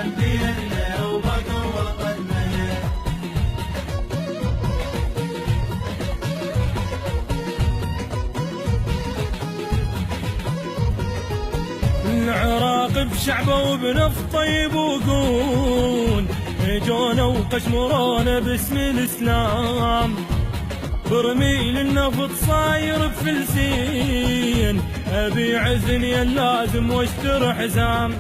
بيدنا وبقى وطننا. العراق بشعبه وبنفطه يبوقون، اجونا وقشمرونا باسم الاسلام، برميل النفط صاير بفلسين، ابيع زني اللازم واشتر حزام.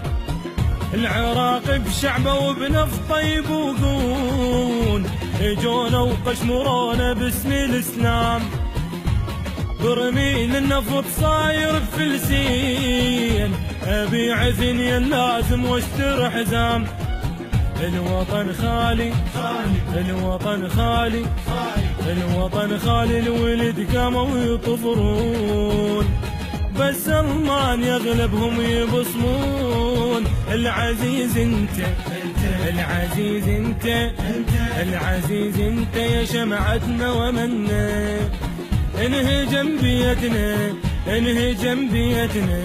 العراق بشعبه وبنفطه يبوقون، اجونا وقشمرونا باسم الاسلام، برميل النفط صاير بفلسين، ابيع زني اللازم واشتر حزام. الوطن خالي الوطن خالي الوطن خالي، الولد قاموا يطفرون، بس المان يغلبهم يبصمون. العزيز انت العزيز انت العزيز انت يا شمعتنا ومنا، انهجم بيتنا انهجم بيتنا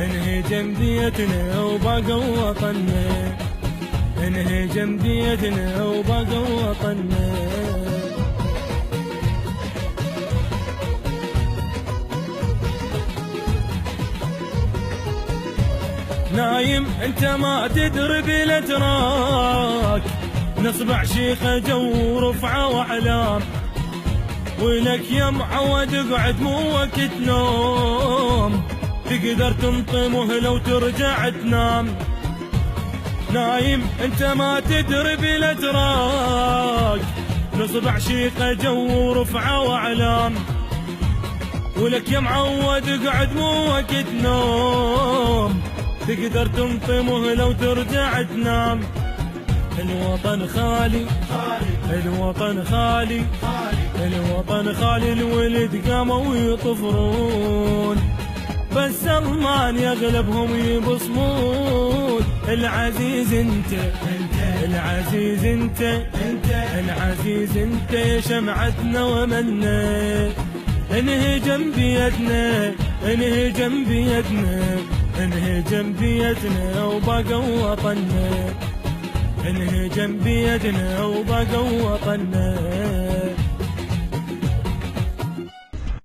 انهجم بيتنا وبقى وطننا، انهجم بيتنا وبقى وطننا. نايم انت ما تدري بالاتراك، نصبع شيخه جو رفعه واعلام، ولك يا معود اقعد مو وقت نوم، تقدر تنطي مهله وترجع تنام. نايم انت ما تدري بالاتراك، نصبع شيقه جو رفعه واعلام، ولك يا معود اقعد مو وقت نوم، تقدر تنطي مهله وترجع تنام. الوطن خالي الوطن خالي الوطن خالي، الولد قاموا يطفرون، بس المان يغلبهم يبصمون. العزيز انت العزيز انت العزيز انت يا شمعتنا ومنا، انهجم بيدنا انهجم بيدنا انهجم بيدنا وبقى وطننا، انهجم بيدنا وبقى وطننا.